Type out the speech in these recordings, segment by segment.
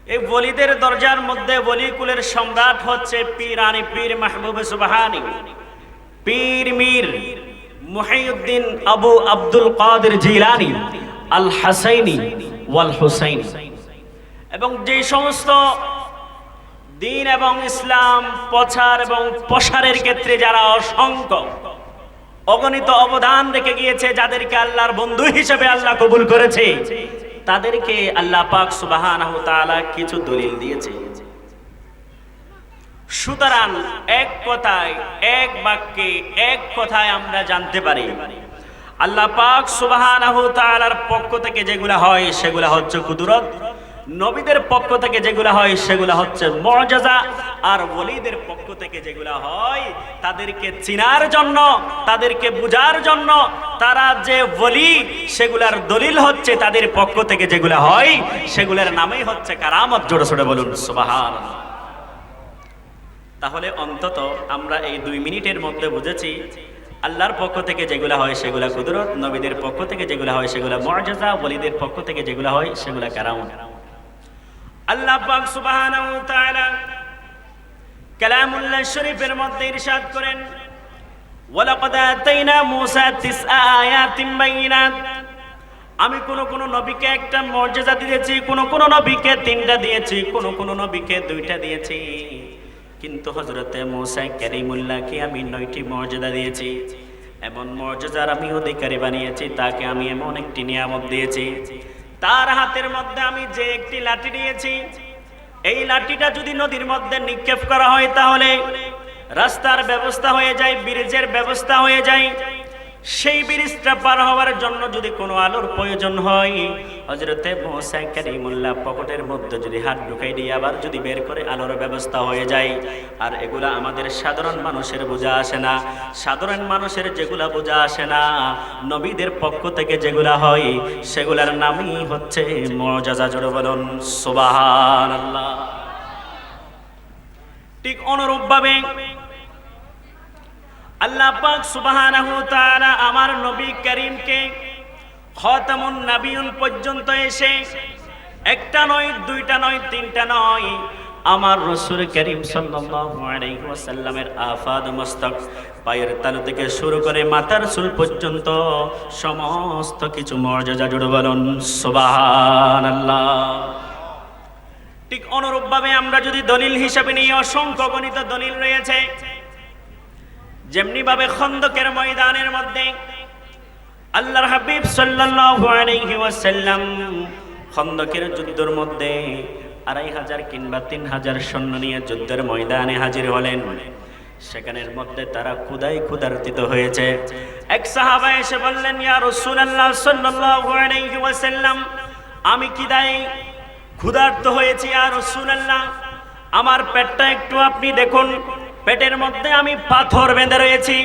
এই ওলিদের দরজার মধ্যে ওলি কুলের সম্রাট হচ্ছে পীরানি পীর মাহবুব সুবহানি, পীর মীর মুহিউদ্দিন আবু আব্দুল কাদের জিলানী আল হাসাইনি ওয়াল হুসাইনি। এবং যে সমস্ত দ্বীন এবং ইসলাম প্রচার এবং প্রসারের ক্ষেত্রে যারা অসংখ্য অগণিত অবদান রেখে গিয়েছে, যাদেরকে আল্লাহর বন্ধু হিসেবে আল্লাহ কবুল করেছে, তাদেরকে আল্লাহ পাক সুবহানাহু ওয়া তাআলা কিছু দলিল দিয়েছে। সুতরাং এক কথায়, এক বাক্যে, এক কথায় আমরা জানতে পারি আল্লাহ পাক সুবহানাহু ওয়া তাআলার পক্ষ থেকে যেগুলা হয় সেগুলা হচ্ছে কুদরত, নবীদের পক্ষ থেকে যেগুলা হয় সেগুলা হচ্ছে মুআজিজা, আর ওলিদের পক্ষ থেকে যেগুলা হয় তাদেরকে চিনার জন্য, তাদেরকে বুঝার জন্য, তারা যে ওলি সেগুলার দলিল হচ্ছে তাদের পক্ষ থেকে যেগুলা হয় সেগুলোর নামই হচ্ছে কারামত। জোরে সোরে বলুন সুবহানাল্লাহ। তাহলে অন্তত আমরা এই 2 মিনিটের মধ্যে বুঝেছি আল্লাহর পক্ষ থেকে যেগুলা হয় সেগুলা কুদরত, নবীদের পক্ষ থেকে যেগুলা হয় সেগুলা মুআজিজা, ওলিদের পক্ষ থেকে যেগুলা হয় সেগুলা কারামত। আল্লাহ পাক সুবহানাহু ওয়া তাআলা কালামুল্লাহ শরীফের মধ্যে ইরশাদ করেন, ওয়ালাকাদ আতাইনা মূসা 9 আয়াতিন বাইয়িনাত। আমি কোন নবীকে একটা মুআজিজা দিয়েছি, কোন নবীকে 3টা দিয়েছি, কোন নবীকে 2টা দিয়েছি, কিন্তু হযরতে মূসা কালিমুল্লাহকে আমি 9টি মুআজিজা দিয়েছি। এমন মুআজিজার আমি অধিকারী বানিয়েছি, তাকে আমি এমন একটি নিয়ামত দিয়েছি, তার হাতের মধ্যে আমি যে একটি লাঠি দিয়েছি, এই লাঠিটা যদি নদীর মধ্যে নিক্ষেপ করা হয় তাহলে রাস্তার ব্যবস্থা হয়ে যায়, ব্রিজের ব্যবস্থা হয়ে যায়। সেই ব্রিজটা পার হওয়ার জন্য যদি কোনো আলোর প্রয়োজন হয়, হযরতে মূসা কালিমুল্লাহ পকেটের মধ্যে যদি হাত ঢুকাই দিয়ে আবার যদি বের করে আলোর ব্যবস্থা হয়ে যায়। আর এগুলা আমাদের সাধারণ মানুষের বোঝা আসে না। সাধারণ মানুষের যেগুলা বোঝা আসে না, নবীদের পক্ষ থেকে যেগুলা হয় সেগুলার নামই হচ্ছে মুআজিজা। জোরে বলুন সুবহানাল্লাহ। ঠিক অনুরূপভাবে আল্লাহ পাক সুবহানাহু ওয়া তাআলা আমার নবী করিমকে খাতামুন নবিয়্যিন পর্যন্ত এসে একটা নয়, 2টা নয়, 3টা নয়, আমার রাসূল করিম সাল্লাল্লাহু আলাইহি ওয়াসাল্লামের আফাদ মস্তক, পায়ের তালু থেকে শুরু করে মাথার চুল পর্যন্ত সমস্ত কিছু মুআজিজা। জোরে বলুন সুবহানাল্লাহ। ঠিক অনুরূপভাবে আমরা যদি দলিল হিসাবে নিয়ে অসংখ্য গণিত দলিল রয়েছে। যেমনি ভাবে খন্দকের ময়দানের মধ্যে আল্লাহর হাবিব সাল্লাল্লাহু আলাইহি ওয়াসাল্লাম খন্দকের যুদ্ধের মধ্যে 2500 কিংবা 3000 সৈন্য নিয়ে যুদ্ধের ময়দানে হাজির হলেন। সেখানের মধ্যে তারা ক্ষুধার্তিত হয়েছে। এক সাহাবা এসে বললেন, ইয়া রাসূলুল্লাহ সাল্লাল্লাহু আলাইহি ওয়াসাল্লাম, আমি ক্ষুধার্ত হয়েছি ইয়া রাসূলুল্লাহ, আমার পেটটা একটু আপনি দেখুন, পেটের মধ্যে আমি পাথর বেঁধে রয়েছি।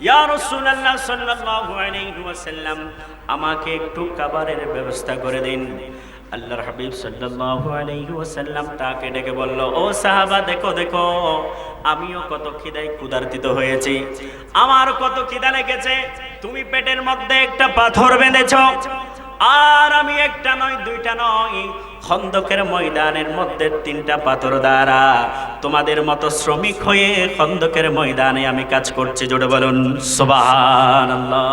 ইয়া রাসূলুল্লাহ সাল্লাল্লাহু আলাইহি ওয়াসাল্লাম, আমাকে একটু খাবারের ব্যবস্থা করে দিন। আল্লাহর হাবিব সাল্লাল্লাহু আলাইহি ওয়াসাল্লাম তাকে ডেকে বলল, ও সাহাবা, দেখো আমিও কত ক্ষুধার্তিত হয়েছি, আমার কত খিদা লেগেছে। তুমি পেটের মধ্যে একটা পাথর বেঁধেছো, আর আমি একটা নয়, 2টা নয়, খন্দকের ময়দানের মধ্যে 3টা পাথর দ্বারা তোমাদের মতো শ্রমিক হয়ে খন্দকের ময়দানে আমি কাজ করছি। জোরে বলুন সুবহানাল্লাহ।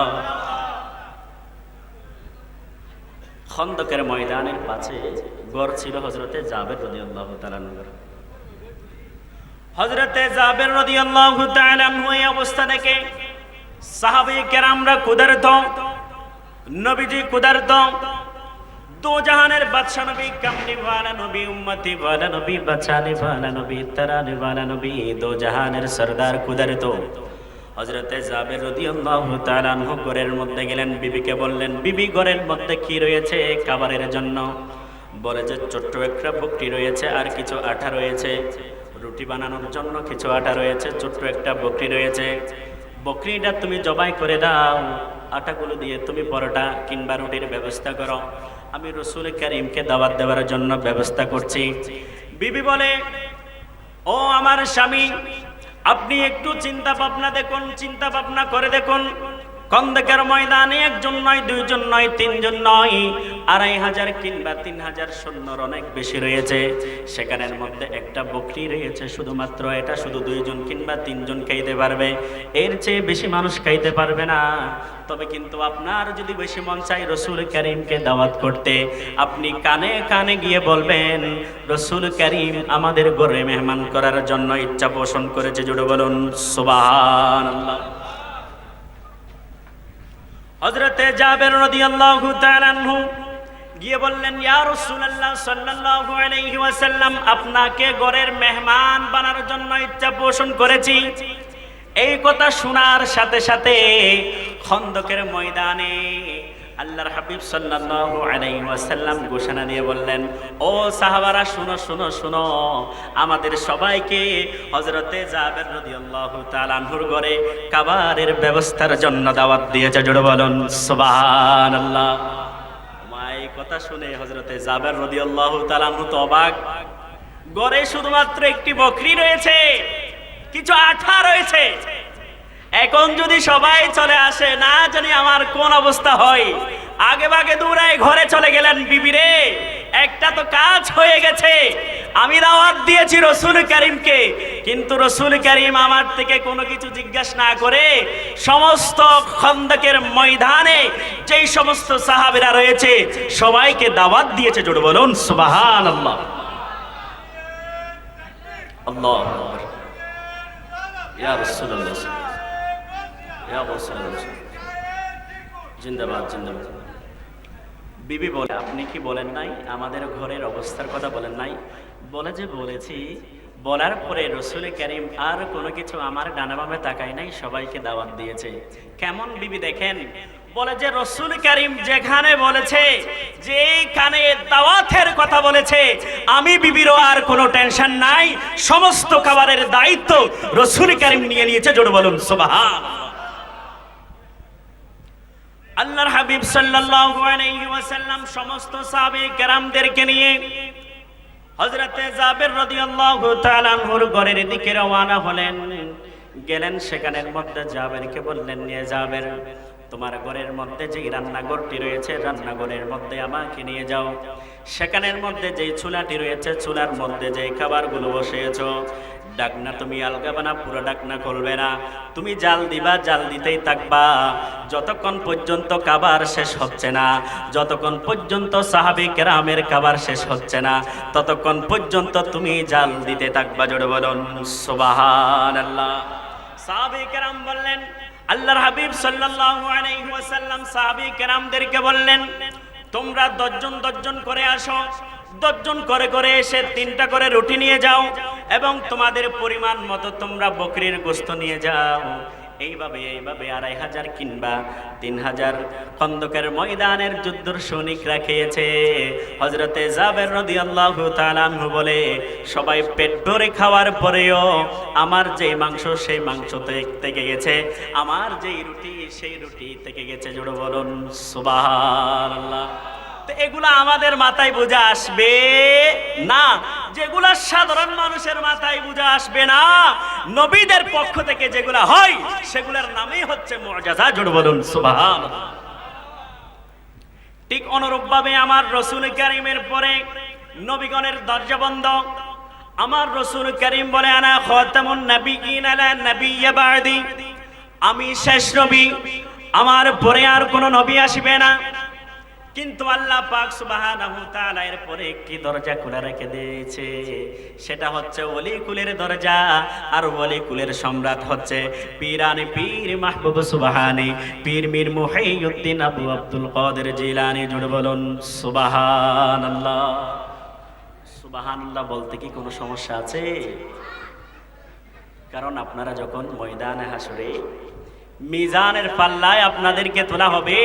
খন্দকের ময়দানের পাশে ঘর ছিল হযরতে জাবের রাদিয়াল্লাহু তাআলা আনহু। হযরতে জাবের রাদিয়াল্লাহু তাআলা আনহু এই অবস্থা দেখে সাহাবায়ে কেরামরা ক্ষুধার্ত, নবীজি ক্ষুধার্ত। दो जहानेर बादशाह नबी, कमने वाला नबी, उम्मती वाला नबी, बचाने वाला नबी, तराने वाला नबी, दो जहानेर सरदार ক্ষুধার্ত। হযরতে জাবের রাদিয়াল্লাহু তাআলা আনহু ঘরের মধ্যে গেলেন, বিবিকে বললেন, বিবি ঘরের মধ্যে কি রয়েছে খাবারের জন্য? বলে যে ছোট্ট একটা বকরি রয়েছে, আর কিছু আটা রয়েছে, রুটি বানানোর জন্য কিছু আটা রয়েছে, ছোট্ট একটা বকরি রয়েছে, বকরিটা তুমি জবাই করে দাও, আটাগুলো দিয়ে তুমি পরোটা কিংবা রুটির ব্যবস্থা করো, আমি রাসূল করিমকে দাওয়াত দেওয়ার জন্য ব্যবস্থা করছি। বিবি বলে, ও আমার স্বামী, আপনি একটু চিন্তা ভাবনা করে দেখুন, খন্দকের ময়দানে একজন নয়, দুইজন নয়, তিনজন নয়, 2500 কিংবা 3000 সৈন্যর অনেক বেশি রয়েছে। সেখানের মধ্যে একটা বকরি রয়েছে শুধুমাত্র, এটা শুধু 2জন কিংবা 3জন খাইতে পারবে, এর চেয়ে বেশি মানুষ খাইতে পারবে না। তবে কিন্তু আপনার যদি বেশি মন চাই রসুল করিমকে দাওয়াত করতে, আপনি কানে কানে গিয়ে বলবেন, রসুল করিম আমাদের ঘরে মেহমান করার জন্য ইচ্ছা পোষণ করেছে। জোরে বলুন সুবহানাল্লাহ। হযরতে জাবের রাদিয়াল্লাহু তাআলা আনহু গিয়ে বললেন, ইয়া রাসূলুল্লাহ সাল্লাল্লাহু আলাইহি ওয়াসাল্লাম, আপনাকে ঘরের মেহমান বানানোর জন্য ইচ্ছা পোষণ করেছি। এই কথা শোনার সাথে সাথে খন্দকের ময়দানে আল্লাহর হাবিব সাল্লাল্লাহু আলাইহি ওয়াসাল্লাম ঘোষণা দিয়ে বললেন, ও সাহাবারা শুনো শুনো শুনো, আমাদের সবাইকে হযরতে জাবের রাদিয়াল্লাহু তাআলা আনহুর ঘরে খাবারের ব্যবস্থার জন্য দাওয়াত দিয়েছে। জোরে বলুন সুবহানাল্লাহ। এই কথা শুনে হযরতে জাবের রাদিয়াল্লাহু তাআলা আনহু তো অবাক। ঘরে শুধুমাত্র একটি বকরি রয়েছে, কিছু আঠা রয়েছে, এখন যদি সবাই চলে আসে, না জানি আমার কোন অবস্থা হয়। আগে ভাগে দৌড়ায় ঘরে চলে গেলেন, বিবিরে একটা তো কাজ হয়ে গেছে, আমি দাওয়াত দিয়েছি রসুল করিমকে, কিন্তু রসুল করিম আমার থেকে কোনো কিছু জিজ্ঞাসা না করে সমস্ত খন্দকের ময়দানে যেই সমস্ত সাহাবীরা রয়েছে সবাইকে দাওয়াত দিয়েছে। জোরে বলুন সুবহানাল্লাহ। আল্লাহু আকবার। ইয়া রাসূলুল্লাহ, ইয়া রাসূলুল্লাহ, জিন্দাবাদ জিন্দাবাদ। বিবি বলে, আপনি কি বলেন নাই আমাদের ঘরের অবস্থার কথা বলেন নাই? বলে যে বলেছি, বলার পরে রসুল করিম আর কোনো কিছু আমার ডানা বামে তাকায় নাই, সবাইকে দাওয়াত দিয়েছে। কেমন বিবি দেখেন, বলে যে রসুল করিম যেখানে বলেছে, যেখানে দাওয়াতের কথা বলেছে, আমি বিবিরও আর কোনো টেনশন নাই, সমস্ত খাবারের দায়িত্ব রসুল করিম নিয়ে নিয়েছে। জোরে বলুন সুবহানাল্লাহ। আল্লাহর হাবিব সাল্লাল্লাহু আলাইহি ওয়াসাল্লাম সমস্ত সাহাবে কেরামদেরকে নিয়ে হযরতে জাবের রাদিয়াল্লাহু তাআলা আনহুর ঘরের দিকে রওনা হলেন। গেলেন, সেখানের মধ্যে জাবেরকে বললেন, নিয়ে জাবের, তোমার ঘরের মধ্যে যে রান্নাঘরটি রয়েছে, রান্নাঘরের মধ্যে আমাকে নিয়ে যাও। সেখানের মধ্যে যে চুলাটি রয়েছে, চুলার মধ্যে যে খাবারগুলো বসিয়েছো, ডাকনা তুমি আলগাবে না, পুরো ডাকনা খুলবে না, তুমি জাল দিবা, জাল দিতেই থাকবা যতক্ষণ পর্যন্ত খাবার শেষ হচ্ছে না, যতক্ষণ পর্যন্ত সাহাবী কেরামের খাবার শেষ হচ্ছে না, ততক্ষণ পর্যন্ত তুমি জাল দিতে থাকবা। জোরে বলুন সুবহানাল্লাহ। সাহাবী কেরাম বললেন, আল্লাহর হাবিব সাল্লাল্লাহু আলাইহি ওয়াসাল্লাম সাহাবী কেরামদেরকে বললেন, তোমরা 10 জন করে আসো, 10 জন করে করে এসে 3টা করে রুটি নিয়ে যাও এবং তোমাদের পরিমাণ মতো তোমরা বকরির গোশত নিয়ে যাও। এইভাবে 2500 কিংবা 3000 খন্দকের ময়দানের যুদ্ধের সৈনিকরা খেয়েছে। হযরতে জাবের রাদিয়াল্লাহু তাআলা আনহু বলে, সবাই পেট ভরে খাওয়ার পরেও আমার যে মাংস সেই মাংস থেকে গেছে, আমার যেই রুটি সেই রুটি থেকে গেছে। জোরে বলুন সুবহানাল্লাহ। তো এগুলা আমাদের মাথায় বোঝা আসবে না, যেগুলা সাধারণ মানুষের মাথায় বোঝা আসবে না, নবীদের পক্ষ থেকে যেগুলা হয় সেগুলোর নামই হচ্ছে মুআজিজা। জোরে বলুন সুবহানাল্লাহ। ঠিক অনুরূপভাবে আমার রসুল করিমের পরে নবীগণের দরজা বন্ধ। আমার রসুল করিম বলে, আনা খাতামুন নাবিয়্যিন লা নাবিয়্যা বা'দি, আমি শেষ নবী, আমার পরে আর কোনো নবী আসবে না। কিন্তু আল্লাহ পাক সুবহানাহু তাআলা এর পরে একটি দরজা খোলা রেখে দিয়েছে, সেটা হচ্ছে ওলি কুলের দরজা। আর ওলি কুলের সম্রাট হচ্ছে পীরানে পীর মাহবুব সুবহানী পীর মীর মুহিউদ্দিন আবু আব্দুল কাদের জিলানী। জুড়ে বলুন সুবহানাল্লাহ। সুবহানাল্লাহ বলতে কি কোনো সমস্যা আছে? কারণ আপনারা যখন ময়দানে হাসরে মিজানের পাল্লায় আপনাদেরকে তোলা হবে,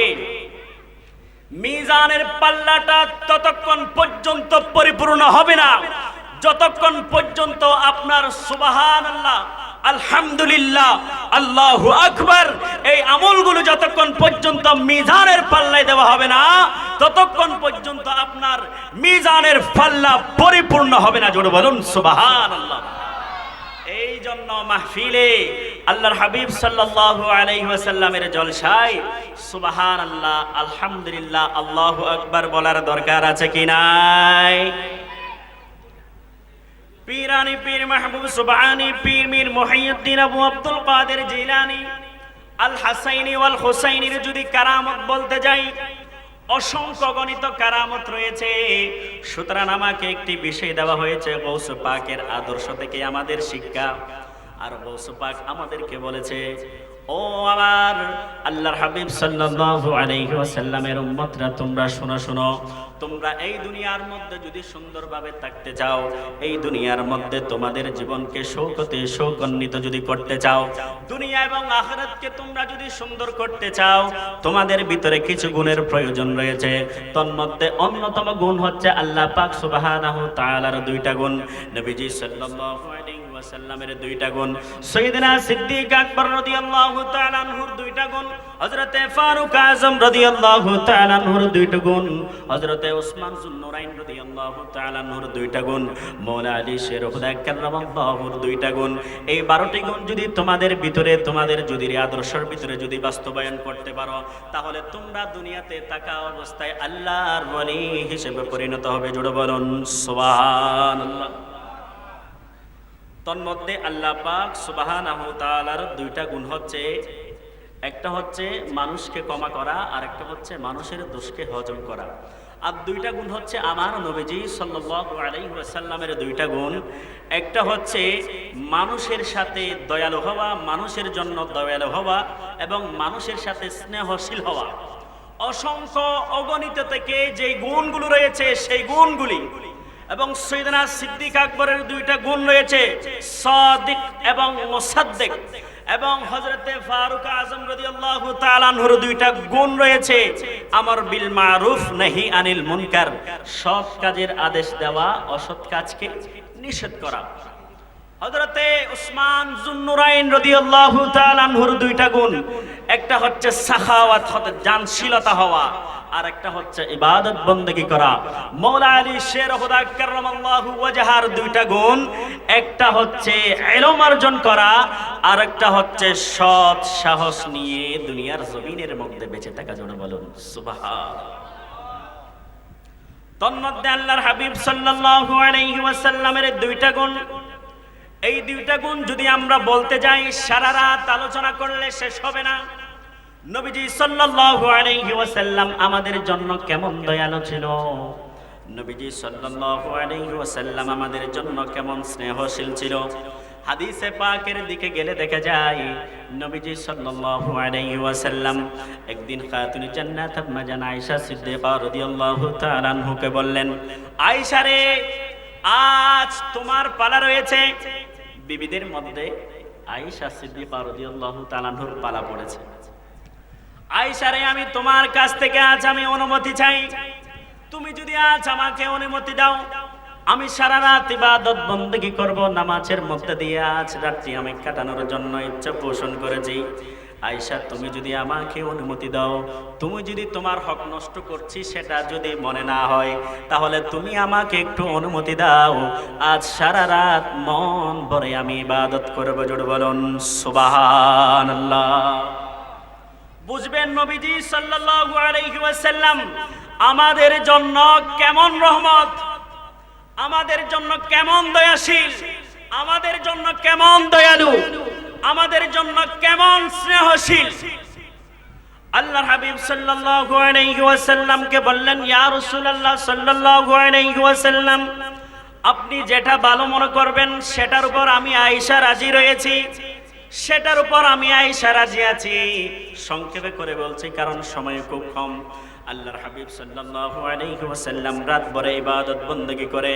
মিজানের পাল্লাটা ততক্ষণ পর্যন্ত পরিপূর্ণ হবে না যতক্ষণ পর্যন্ত আপনার সুবহানাল্লাহ, আলহামদুলিল্লাহ, আল্লাহু আকবার এই আমলগুলো যতক্ষণ পর্যন্ত মিজানের পাল্লায় দেওয়া হবে না ততক্ষণ পর্যন্ত আপনার মিজানের পাল্লা পরিপূর্ণ হবে না। জোরে বলুন সুবহানাল্লাহ। এই জন্য মাহফিলে আল্লাহর হাবিব সাল্লাল্লাহু আলাইহি ওয়াসাল্লামের জলসায় সুবহানাল্লাহ, আলহামদুলিল্লাহ, আল্লাহু আকবার বলার দরকার আছে কি নাই? পীরানি পীর মাহবুব সুবহানি পীর মীর মুহিউদ্দিন আবু আব্দুল কাদের জিলানী আল হাসাইনি ওয়াল হুসাইনির যদি কারামত বলতে যাই, অসংখ্য গণিত কারামত রয়েছে। সুতরাং আমাকে একটি বিষয় দেওয়া হয়েছে, গৌস পাকের আদর্শ থেকে আমাদের শিক্ষা। আর গৌস পাক আমাদেরকে বলেছে, ও আমার আল্লাহর হাবিব সাল্লাল্লাহু আলাইহি ওয়াসাল্লামের উম্মতরা, তোমরা শোনো শোনো, তোমরা এই দুনিয়ার মধ্যে যদি সুন্দরভাবে থাকতে চাও, এই দুনিয়ার মধ্যে তোমাদের জীবনকে শৌকতে শৌকান্বিত যদি করতে চাও, দুনিয়া এবং আখিরাতকে তোমরা যদি সুন্দর করতে চাও, তোমাদের ভিতরে কিছু গুণের প্রয়োজন রয়েছে। তন্মধ্যে অন্যতম গুণ হচ্ছে আল্লাহ পাক সুবহানাহু তাআলার দুইটা গুণ, নবীজি সাল্লাল্লাহু আলাইহি ওয়াসাল্লামের দুইটা গুণ, সাইয়েদনা সিদ্দিক আকবর রাদিয়াল্লাহু তাআলা আনহুর দুইটা গুণ, হযরতে ফারুক আযম রাদিয়াল্লাহু তাআলা আনহুর দুইটা গুণ, হযরতে উসমান যুন্নুরাইন রাদিয়াল্লাহু তাআলা আনহুর দুইটা গুণ, মাওলা আলী শের খুদা কাররামাল্লাহুর দুইটা গুণ। এই 12টি গুণ যদি তোমাদের ভিতরে, তোমাদের যদি আদর্শের ভিতরে যদি বাস্তবায়ন করতে পারো, তাহলে তোমরা দুনিয়াতে থাকা অবস্থায় আল্লাহর ওলি হিসেবে পরিণত হবে। জোরে বলুন সুবহানাল্লাহ। তন্মধ্যে আল্লাহ পাক সুবহানাহু তাআলার দুইটা গুণ হচ্ছে, একটা হচ্ছে মানুষকে ক্ষমা করা, আর একটা হচ্ছে মানুষের দোষকে হজম করা। আর দুইটা গুণ হচ্ছে আমার নবীজি সাল্লাল্লাহু আলাইহি ওয়াসাল্লামের দুইটা গুণ। একটা হচ্ছে মানুষের সাথে দয়ালু হওয়া, মানুষের জন্য দয়ালু হওয়া এবং মানুষের সাথে স্নেহশীল হওয়া। অসংখ্য অগণিত থেকে যে গুণগুলো রয়েছে সেই গুণগুলি, এবং সাইয়েদনা সিদ্দিক আকবরের দুইটা গুণ রয়েছে, সাদিক এবং মুসাদ্দিক, এবং হযরতে ফারুক আযম রাদিয়াল্লাহু তাআলা আনহুর দুইটা গুণ রয়েছে, আমর বিল মারুফ নাহি আনিল মুনকার, সৎ কাজের আদেশ দেওয়া, অসৎ কাজকে নিষেধ করা। হযরতে উসমান যুন্নুরাইন রাদিয়াল্লাহু তাআলা আনহুর দুইটা গুণ, একটা হচ্ছে সাখাওয়াত, দানশীলতা হওয়া, আর একটা হচ্ছে ইবাদত বন্দেগী করা। মাওলা আলী শের খুদা কাররামাল্লাহু ওয়াজহার দুইটা গুণ, একটা হচ্ছে ইলম অর্জন করা, আর একটা হচ্ছে সৎ সাহস নিয়ে দুনিয়ার জমিনের মধ্যে বেঁচে থাকা। জোরে বলুন সুবহানাল্লাহ। তন্মধ্যে আল্লাহর হাবিব সাল্লাল্লাহু আলাইহি ওয়াসাল্লামের দুইটা গুণ, এই দুইটা গুণ যদি আমরা বলতে যাই, সারা রাত আলোচনা করলে শেষ হবে না। নবীজি সাল্লাল্লাহু আলাইহি ওয়াসাল্লাম আমাদের জন্য কেমন দয়ালু ছিল, নবীজি সাল্লাল্লাহু আলাইহি ওয়াসাল্লাম আমাদের জন্য কেমন স্নেহশীল ছিল। হাদিসে পাকের দিকে গেলে দেখা যায়, নবীজি সাল্লাল্লাহু আলাইহি ওয়াসাল্লাম একদিন খাতুনে জান্নাত আম্মা জান আয়েশা সিদ্দিকা রাদিয়াল্লাহু তাআলা আনহুকে বললেন, আয়েশা রে, আজ তোমার পালা রয়েছে। বিবিদের মধ্যে আয়েশা সিদ্দিকা রাদিয়াল্লাহু তাআলা আনহুর পালা পড়েছে। আয়েশা রে, আমি তোমার কাছ থেকে আজ আমি অনুমতি চাই। তুমি যদি আজ আমাকে অনুমতি দাও, আমি সারা রাত ইবাদত বন্দেগী করব, নামাজের মধ্যে দিয়ে আজ রাত্রি আমি কাটানোর জন্য ইচ্ছা পোষণ করেছি। আয়েশা, তুমি যদি আমাকে অনুমতি দাও, তুমি যদি তোমার হক নষ্ট করছি সেটা যদি মনে না হয়, তাহলে তুমি আমাকে একটু অনুমতি দাও, আজ সারা রাত মন ভরে আমি ইবাদত করব। জোরে বলুন সুবহানাল্লাহ। বুঝবেন নবীজি সাল্লাল্লাহু আলাইহি ওয়াসাল্লাম আমাদের জন্য কেমন রহমত, আমাদের জন্য কেমন দয়াশীল, আমাদের জন্য কেমন দয়ালু, আমাদের জন্য কেমন স্নেহশীল। আল্লাহর হাবিব সাল্লাল্লাহু আলাইহি ওয়াসাল্লামকে বললেন, ইয়া রাসূলুল্লাহ সাল্লাল্লাহু আলাইহি ওয়াসাল্লাম, আপনি যেটা ভালো মনে করবেন সেটার উপর আমি আয়েশা রাজি রয়েছি, সেটার উপর আমি আয়েশা রাজি আছি। সংক্ষেপে করে বলছি কারণ সময় খুব কম। আল্লাহর হাবিব সাল্লাল্লাহু আলাইহি ওয়াসাল্লাম রাত ভরে ইবাদত বন্দেগী করে,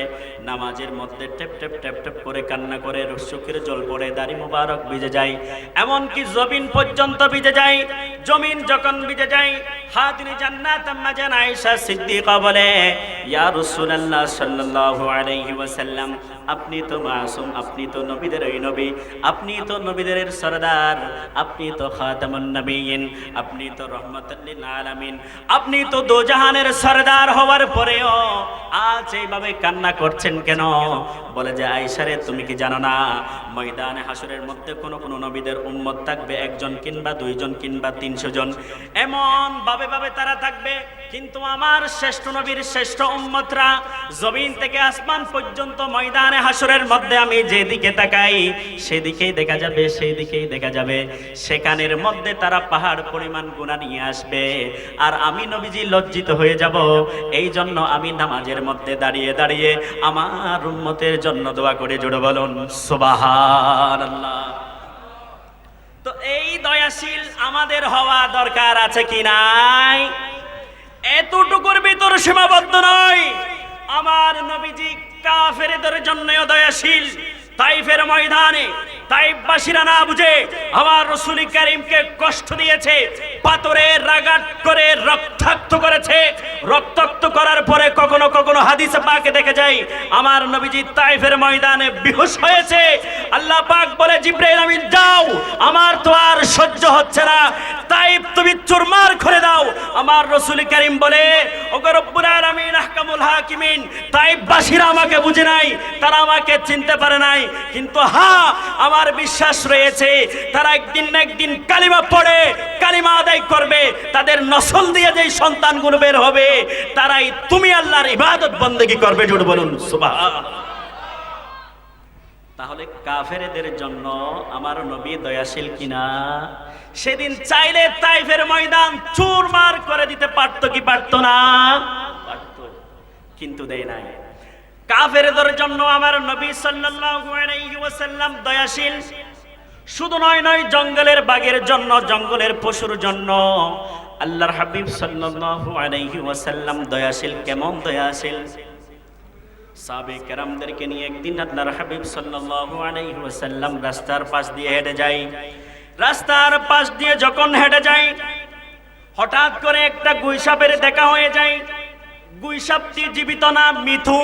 নামাজের মধ্যে টেপ টেপ টেপ টেপ করে কান্না করে, চোখের জল পড়ে, দাড়ি মুবারক ভিজে যায়, এমনকি জমিন পর্যন্ত ভিজে যায়। জমিন যখন ভিজে যায়, খাতুনে জান্নাত আম্মা জান আয়েশা সিদ্দিকা বলে, ইয়া রাসূলুল্লাহ সাল্লাল্লাহু আলাইহি ওয়াসাল্লাম, আপনি তো মাসুম, আপনি তো নবীদের ওই নবী, আপনি তো নবীদের সরদার, আপনি তো খাতামুন নবিয়্যিন, আপনি তো রাহমাতুল লিল আলামিন, আপনি তো দোজাহানের সরদার হওয়ার পরেও আজ এইভাবে কান্না করছেন কেন? বলে যে আয়েশা রে, তুমি কি জানো না ময়দানে হাসরের মধ্যে কোন নবীদের উম্মত থাকবে, একজন কিংবা দুইজন কিংবা 300 জন, এমন ভাবে তারা থাকবে। কিন্তু আমার শ্রেষ্ঠ নবীর শ্রেষ্ঠ উম্মতরা জমিন থেকে আসমান পর্যন্ত ময়দানে হাসরের মধ্যে আমি যেদিকে তাকাই সেদিকেই দেখা যাবে, সেই দিকেই দেখা যাবে, সেখানের মধ্যে তারা পাহাড় পরিমাণ গুনাহ নিয়ে আসবে। আর আমি নবীজি লজ্জিত হয়ে যাব। এই জন্য আমি নামাজের মধ্যে দাঁড়িয়ে দাঁড়িয়ে আমার উম্মতের জন্য দোয়া করে, জোরে বলুন সুবহানাল্লাহ। তো এই দয়াশীল আমাদের হওয়া দরকার আছে কি নাই? এতটুকুর ভিতর সীমাবদ্ধ নয়। আমার নবীজি কাফেরদের জন্যও দয়াশীল। তাইফের ময়দানে তাইফবাসীরা না বুঝে আমার রাসূল কারীমকে কষ্ট দিয়েছে, পাথরে রাগাট করে রক্তাক্ত করেছে। রক্তাক্ত করার পরে কখনো কখনো হাদিসে পাকে দেখে যায় আমার নবীজি তাইফের ময়দানে বেহুশ হয়েছে। আল্লাহ পাক বলে, জিবরাইল আমিন যাও, আমার তো আর সহ্য হচ্ছে না, তাইফ তুমি চুরমার করে দাও। আমার রাসূল কারীম বলে, ওগো রব্বুল আলামিন আহকামুল হাকিমিন, তাইফবাসীরা আমাকে বুঝে নাই, তারা আমাকে চিনতে পারে নাই, কিন্তু হ্যাঁ আমার বিশ্বাস রয়েছে তারা একদিন না একদিন কালিমা পড়ে কালিমা আদায় করবে, তাদের নসল দিয়ে যেই সন্তানগুলো বের হবে তারাই তুমি আল্লাহর ইবাদত বন্দেগী করবে। জোরে বলুন সুবহানাল্লাহ। তাহলে কাফেরদের জন্য আমার নবী দয়াশীল কিনা? সেদিন চাইলে তাইফের ময়দান চুরমার করে দিতে পারতো কি পারতো না? পারতো, কিন্তু দেয় নাই। কাফেরদের জন্য আমার নবী সাল্লাল্লাহু আলাইহি ওয়াসাল্লাম দয়াশীল। শুধু নয়, জঙ্গলের বাঘের জন্য, জঙ্গলের পশুর জন্য আল্লাহর হাবিব সাল্লাল্লাহু আলাইহি ওয়াসাল্লাম দয়াশীল। কেমন দয়াশীল? সাহাবে কেরামদেরকে নিয়ে একদিন আল্লাহর হাবিব সাল্লাল্লাহু আলাইহি ওয়াসাল্লাম রাস্তার পাশ দিয়ে হেঁটে যায়। রাস্তার পাশ দিয়ে যখন হেঁটে যায়, হঠাৎ করে একটা গুইসাপের দেখা হয়ে যায়। গুইসাপটি জীবিত না মৃত্যু।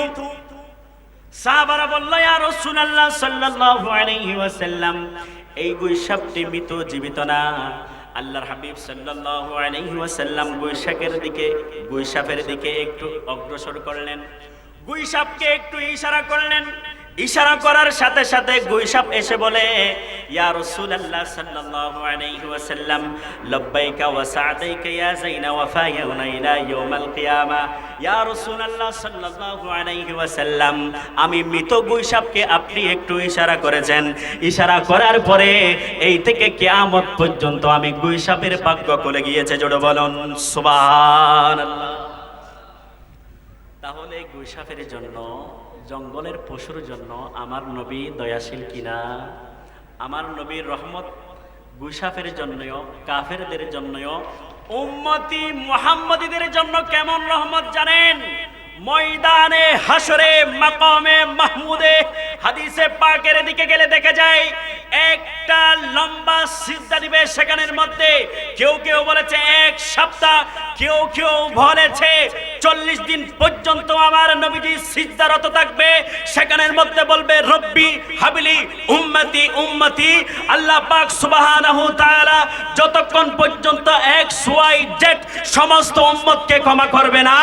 সাহাবারা বলল, ইয়া রাসূলুল্লাহ সাল্লাল্লাহু আলাইহি ওয়াসাল্লাম, এই গুইসাপটি মৃত, জীবিত না। আল্লাহর হাবিব সাল্লাল্লাহু আলাইহি ওয়াসাল্লাম গুইসাপের দিকে একটু অগ্রসর করলেন, গুইসাপকে একটু ইশারা করলেন। ইশারা করার সাথে সাথে গুইসাপ এসে বলে, ইয়া রাসূলুল্লাহ সাল্লাল্লাহু আলাইহি ওয়াসাল্লাম, লাব্বাইকা ওয়া সা'দাইকা ইয়া যাইনা ওয়া ফায়াউনা ইলা ইয়াউমিল কিয়ামা। ইয়া রাসূলুল্লাহ সাল্লাল্লাহু আলাইহি ওয়াসাল্লাম, আমি মৃত গুইসাপকে আপনি একটু ইশারা করেছেন, ইশারা করার পরে এই থেকে কিয়ামত পর্যন্ত আমি গুইসাপের ভাগ্য খুলে গিয়েছে। জোরে বলুন সুবহানাল্লাহ। তাহলে গুইসাপের জন্য, জঙ্গলের পশুর জন্য আমার নবী দয়াশীল কিনা? আমার নবীর রহমত গুইসাপের জন্যও, কাফেরদের জন্যও, উম্মতি মুহাম্মদীদের জন্য কেমন রহমত জানেন? ময়দানে হাসরে মাকামে মাহমুদে হাদিসে পাকের দিকে গেলে দেখা যায় একটা লম্বা সিজদা দিবে। সেখানের মধ্যে কেউ কেউ বলেছে 1 সপ্তাহ, কেউ কেউ বলেছে 40 দিন পর্যন্ত আমার নবীজি সিজদারত থাকবে। সেখানের মধ্যে বলবে, রব্বি হাবলি উম্মতি উম্মতি। আল্লাহ পাক সুবহানাহু তাআলা যতক্ষণ পর্যন্ত XYZ সমস্ত উম্মতকে ক্ষমা করবে না,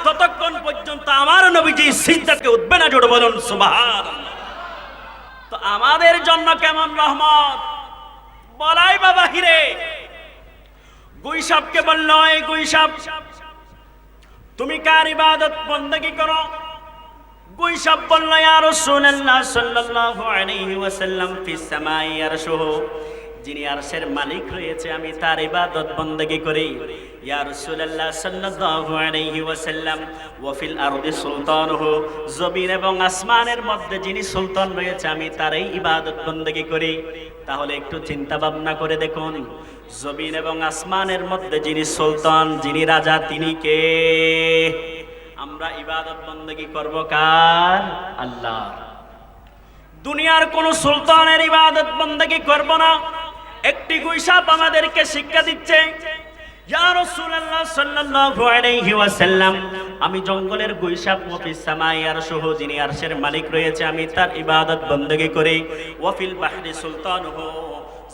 ততক্ষণ পর্যন্ত আমার নবীজি সিজদাকে উঠবে না। জোরে বলুন সুবহানাল্লাহ। তো আমাদের জন্য কেমন রহমত বলাই বা বাহিরে। গুইসাপকে বলল, এই গুইসাপ তুমি কার ইবাদত বন্দেগী করো? গুইসাপ বলল, ইয়া রাসূলুল্লাহ সাল্লাল্লাহু আলাইহি ওয়াসাল্লাম, ফিস সামাই আরশুহু, যিনি আরশের মালিক রয়েছে আমি তার ইবাদত বন্দেগী করি। ইয়া রাসূলুল্লাহ সাল্লাল্লাহু আলাইহি ওয়াসাল্লাম, ওয়া ফিল আরদি সুলতানুহু, জমিন এবং আসমানের মধ্যে যিনি সুলতান রয়েছে আমি তারই ইবাদত বন্দেগী করি। তাহলে একটু চিন্তা ভাবনা করে দেখুন, জমিন এবং আসমানের মধ্যে যিনি সুলতান, যিনি রাজা, তিনি কে? আমরা ইবাদত বন্দেগী করব কার? আল্লাহর। দুনিয়ার কোন সুলতানের ইবাদত বন্দেগী করব না। একটি গুইসাপ আমাদেরকে শিক্ষা দিচ্ছে, ইয়া রাসূলুল্লাহ সাল্লাল্লাহু আলাইহি ওয়াসাল্লাম, আমি জঙ্গলের গুইসাপ, ওয়া ফিস সামাই আরশুহু, যিনি আরশের মালিক রয়েছে আমি তার ইবাদত বন্দেগী করি। ওয়া ফিল বাহরি সুলতানুহু,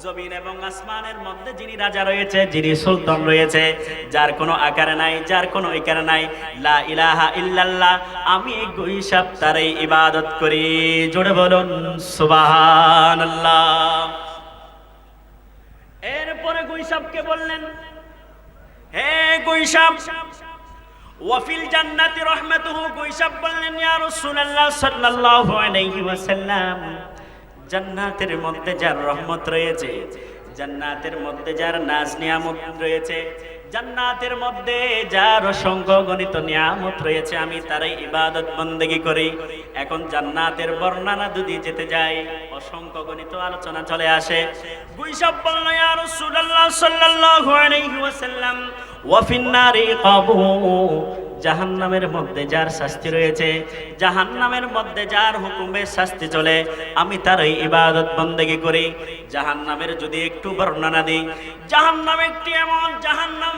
জমিন এবং আসমানের মধ্যে যিনি রাজা রয়েছে, যিনি সুলতান রয়েছে, যার কোনো আকার নাই, যার কোনো ইকার নাই, লা ইলাহা ইল্লাল্লাহ, আমি এই গুইসাপ তারই ইবাদত করি। জোরে বলুন সুবহানাল্লাহ। এরপরে গুইসাপকে বললেন, হে গুইসাপ, ওয়াফিল জান্নাতি রাহমাতুহু, গুইসাপ বললেন, ইয়া রাসূলুল্লাহ সাল্লাল্লাহু আলাইহি ওয়াসাল্লাম, জান্নাতের মধ্যে যার রহমত রয়েছে, জান্নাতের মধ্যে যার নাজ নিয়ামত রয়েছে, জান্নাতের মধ্যে যার অসংখ্য গণিত নিয়ামত রয়েছে, আমি তারই ইবাদত বন্দেগী করি। এখন জান্নাতের বর্ণনা যদি যেতে যাই, অসংখ্য গণিত আলোচনা চলে আসে। গুইসাপ বলল, ইয়া রাসূলুল্লাহ সাল্লাল্লাহু আলাইহি ওয়াসাল্লাম, ওয়া ফিন নারি কাবু, জাহান্নামের মধ্যে যার শাস্তি রয়েছে, জাহান্নামের মধ্যে যার হুকুমে শাস্তি চলে, আমি তারই ইবাদত বন্দেগী করি। জাহান্নামের যদি একটু বর্ণনা দিই, জাহান্নাম একটি এমন জাহান্নাম,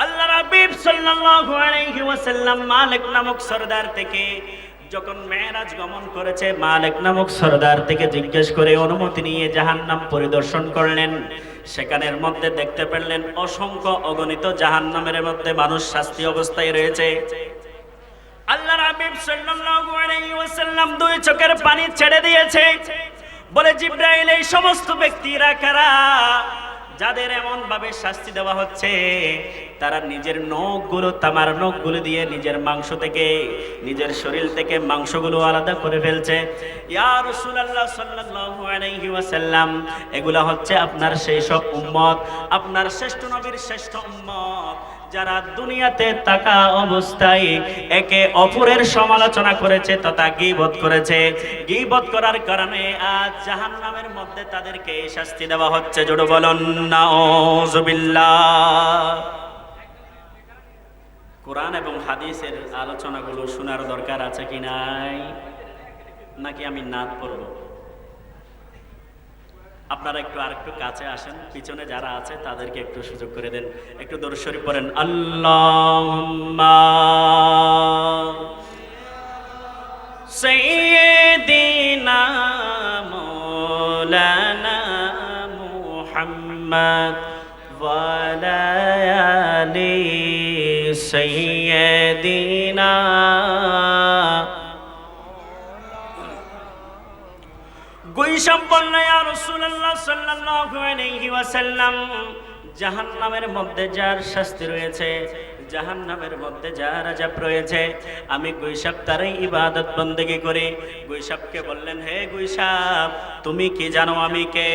আল্লাহর হাবিব সাল্লাল্লাহু আলাইহি ওয়াসাল্লাম মালিক নামক সরদার থেকে যখন মেরাজ গমন করেছে, মালিক নামক সরদার থেকে জিজ্ঞেস করে অনুমতি নিয়ে জাহান্নাম পরিদর্শন করলেন। সেখানের মধ্যে দেখতে পেলেন অসংখ্য অগণিত জাহান্নামের মধ্যে মানুষ শাস্তি অবস্থায় রয়েছে। আল্লাহর হাবিব সাল্লাল্লাহু আলাইহি ওয়াসাল্লাম দুই চোখের পানি ছেড়ে দিয়েছে, বলে, জিবরাইল, এই সমস্ত ব্যক্তিরা কারা যাদের এমন ভাবে শাস্তি দেওয়া হচ্ছে? তারা নিজের নখগুলো, তামার নখগুলো দিয়ে নিজের মাংস থেকে, নিজের শরীর থেকে মাংসগুলো আলাদা করে ফেলছে। ইয়া রাসূলুল্লাহ সাল্লাল্লাহু আলাইহি ওয়াসাল্লাম, এগুলা হচ্ছে আপনার সেই সব উম্মত, আপনার শ্রেষ্ঠ নবীর শ্রেষ্ঠ উম্মত, যারা দুনিয়াতে থাকা অবস্থায় একে অপরের সমালোচনা করেছে তথা গীবত করেছে। গীবত করার কারণে আজ জাহান্নামের মধ্যে তাদেরকে এই শাস্তি দেওয়া হচ্ছে। জোরে বলুন নাউযুবিল্লাহ। কোরআন এবং হাদিসের আলোচনাগুলো শোনার দরকার আছে কি নাই? নাকি আমি নাত পড়ব? আপনারা একটু আরেকটু কাছে আসেন, পিছনে যারা আছে তাদেরকে একটু সুযোগ করে দেন, একটু দরুদ শরীফ পড়েন। আল্লাহুম্মা সাইয়্যিদিনা মাওলানা মুহাম্মদ ওয়া আলা আলি সাইয়্যিদিনা। গুইসাপ বলল, ইয়া রাসূলুল্লাহ সাল্লাল্লাহু আলাইহি ওয়াসাল্লাম, জাহান্নামের মধ্যে যার শাস্তি রয়েছে, জাহান্নামের মধ্যে যার আযাব রয়েছে, আমি গুইসাপ তারই ইবাদত বন্দেগী করি। গুইসাপকে বললেন, হে গুইসাপ, তুমি কি জানো আমি কে?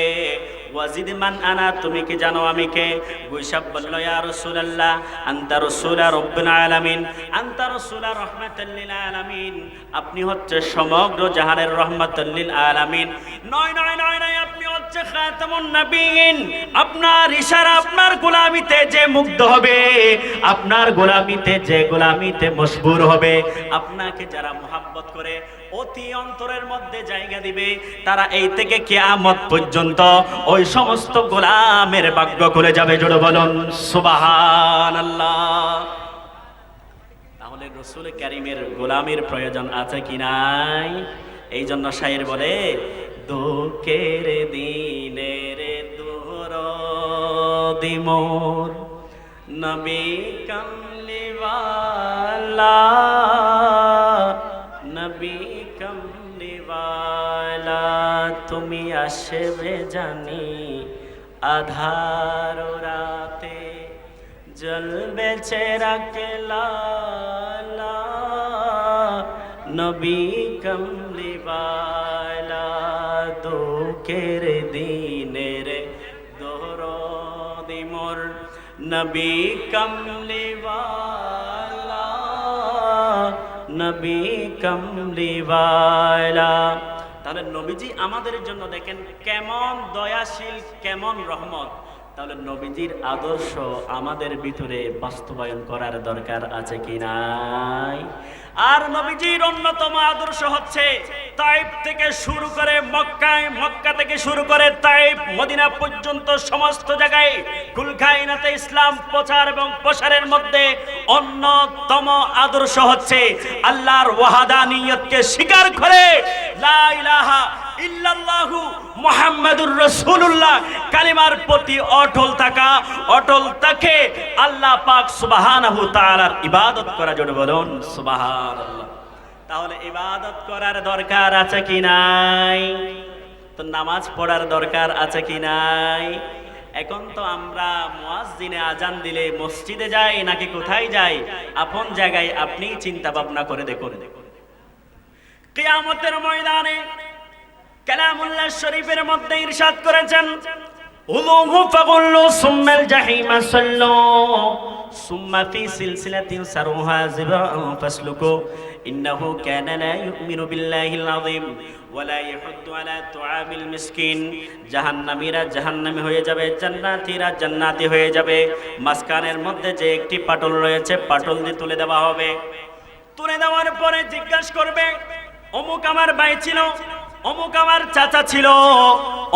ওয়াজিদ মান আনা, তুমি কি জানো আমি কে? গুইসাপ বলল, ইয়া রাসূলুল্লাহ, আনতা রাসূলা রাব্বিল আলামিন, আনতা রাসূলা রাহমাতাল লিল আলামিন, আপনি হচ্ছে সমগ্র জাহানের রাহমাতুল লিল আলামিন। নয় নয় নয় নয়, আপনি হচ্ছে খাতামুন নবিয়্যিন। আপনার ইশারা, আপনার গোলামিতে যে মুগ্ধ হবে, আপনার গোলামিতে যে গোলামিতে মশগুল হবে, আপনাকে যারা মুহাব্বত করে অতি অন্তরের মধ্যে জায়গা দিবে, তারা এই থেকে কিয়ামত পর্যন্ত ওই সমস্ত গোলামের ভাগ্য খুলে যাবে। জোরে বলুন সুবহানাল্লাহ। তাহলে রাসূল কারীমের গোলামির প্রয়োজন আছে কি নাই? এই জন্য শায়ের বলে, দুঃখের দিনের দরদি মোর নবী কামলিওয়ালা, নবী কামলিওয়ালা, তুমি আসবে জানি আধার রাতে, জ্বলবে চেরাগে লালা, নবী কামলিওয়ালা, দুঃখের দিনের দরদি মোর নবী কামলিওয়ালা, নবী কামলিওয়ালা। তাহলে নবীজি আমাদের জন্য দেখেন কেমন দয়াশীল, কেমন রহমত। তাহলে নবীজির আদর্শ আমাদের ভিতরে বাস্তবায়ন করার দরকার আছে কি নাই? আর নবীজির অন্যতম আদর্শ হচ্ছে তাইফ থেকে শুরু করে মক্কায়, মক্কা থেকে শুরু করে তাইফ, মদিনা পর্যন্ত সমস্ত জায়গায় কুল কায়নাতে ইসলাম প্রচার এবং প্রসারের মধ্যে অন্যতম আদর্শ হচ্ছে আল্লাহর ওয়াহদানিয়তকে স্বীকার করে লা ইলাহা ইল্লাল্লাহু মুহাম্মাদুর রাসূলুল্লাহ কালিমার প্রতি অটল থাকা, অটল থাকে আল্লাহ পাক সুবহানাহু তাআলার ইবাদত করা। জোরে বলুন সুবহানাল্লাহ। তাহলে ইবাদত করার দরকার আছে কি নাই? তো নামাজ পড়ার দরকার আছে কি নাই? এখন তো আমরা মুয়াজ্জিনে আজান দিলে মসজিদে যাই নাকি কোথায় যাই? আপন জায়গায় আপনি চিন্তা ভাবনা করে দেখুন। কিয়ামতের ময়দানে কালামুল্লাহ শরীফের মধ্যে ইরশাদ করেছেন, উযুহু ফাগুল্লু সুম্মাল জাহিমা সাল্লু সুম্মা ফি সিলসিলাতিন সারুহা যিরা'আন ফাসলুকু ইন্নাহু কানা লা ইউমিনু বিল্লাহিল আযীম ওয়া লা ইয়াহুদ্দু আলা তুআমিল মিসকিন। জাহান্নামীরা জাহান্নামী হয়ে যাবে, জান্নাতীরা জান্নাতি হয়ে যাবে। মাঝখানের মধ্যে যে একটি পাটল রয়েছে, পাটল দিয়ে তুলে দেওয়া হবে। তুলে দেওয়ার পরে জিজ্ঞাসা করবে, অমুক আমার ভাই ছিল, অমুক আমার চাচা ছিল,